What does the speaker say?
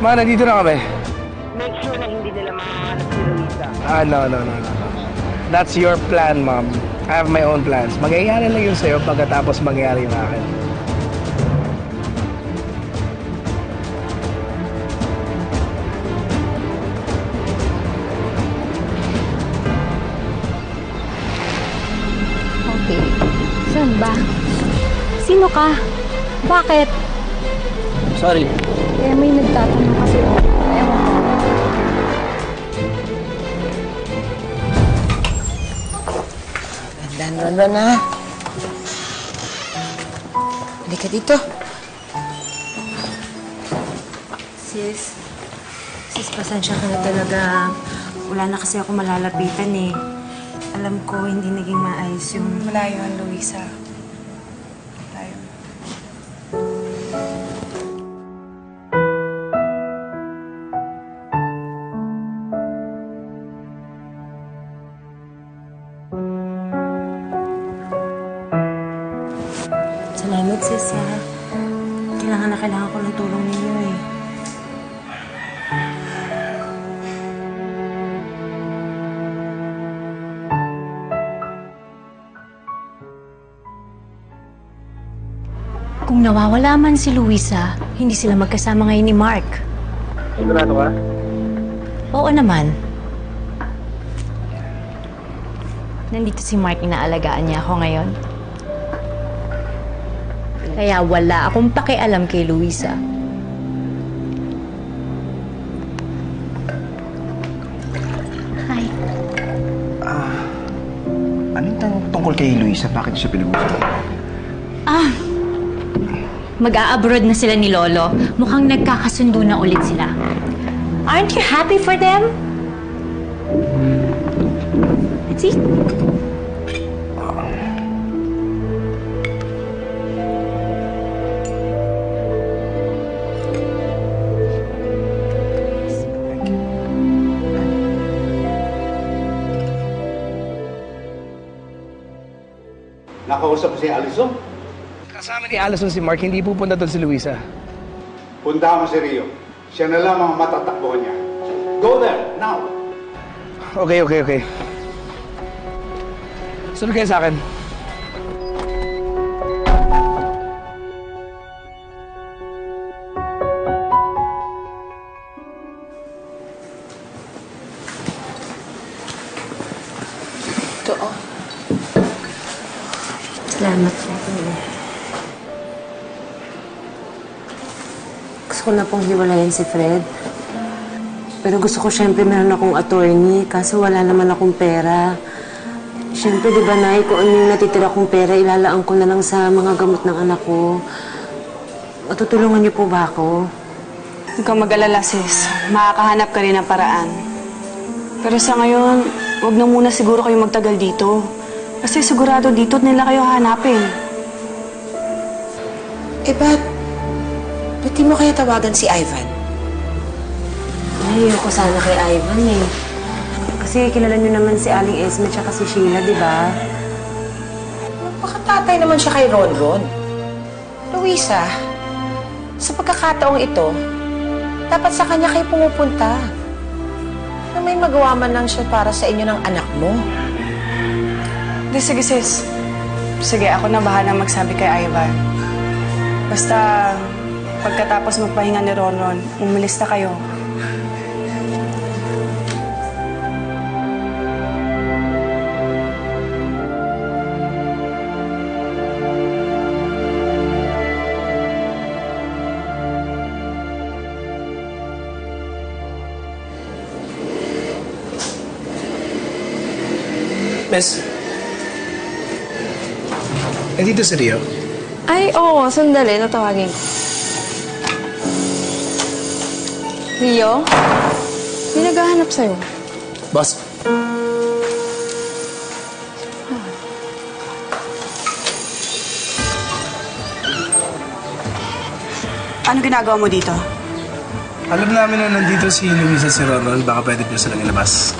Ma, nandito na kami. Make sure na hindi nila makahanap si Luisa. No. That's your plan, Mom. I have my own plans. Mangyayari lang yun sa'yo pagkatapos mangyayari yung akin. Okay. Saan ba? Sino ka? Bakit? Sorry. Eh, may nagtatanong kasi ako. Ewan ko. Ron, ha? Halika dito. Sis, pasensya ka na talaga. Wala na kasi ako malalapitan eh. Alam ko, hindi naging maayos yung... Wala yun, Luisa. Wala yun. Salamat, sis, ha. Kailangan ko ng tulong ninyo eh. Kung nawawala man si Luisa, hindi sila magkasama ngayon ni Mark. Sigurado ka? Oo naman. Nandito si Mark, inaalagaan niya ako ngayon. Kaya wala akong pakialam kay Luisa. Hi. Anong tungkol kay Luisa? Bakit siya pinag-usapan? Mag-a-abroad na sila ni Lolo. Mukhang nagkakasundo na ulit sila. Aren't you happy for them? Let's see. Nakausap si Alison? Kasama ni Alison si Mark, hindi pupunta doon si Luisa. Puntahan mo si Rio. Siya na lang ang matatakbuhan niya. Go there, now! Okay. Sunod kayo sa akin. Ito, oh. Salamat sa Gusto ko na pong hiwalayan si Fred. Pero gusto ko siyempre meron akong attorney, kaso wala naman akong pera. Siyempre, di ba, Nay, kung ano yung natitira kong pera, ilalaan ko na lang sa mga gamot ng anak ko. Matutulungan niyo po ba ako? Huwag kang mag-alala, sis. Makakahanap ka rin ng paraan. Pero sa ngayon, huwag na muna siguro kayo magtagal dito. Kasi sigurado dito nila kayo hahanapin. Ba't di mo kaya tawagan si Ivan? Ay, ayoko sana kay Ivan eh. Kasi kilala niyo naman si Aling Esme at si Sheila, di ba? Magpakatatay naman siya kay Ronron. Luisa, sa pagkakataong ito, dapat sa kanya kayo pumupunta. Na may magawa man lang siya para sa inyo ng anak mo. Sige, sis. Sige, ako na bahala magsabi kay Ivan. Basta, pagkatapos magpahinga ni Ronron, umalis na kayo. Miss, nandito si Rio. Ay, oo. Sandali. Natawagin ko. Rio? May naghahanap sa'yo. Boss. Ano ginagawa mo dito? Alam namin na nandito si Luisa at si Ronron. Baka pwede po silang ilabas.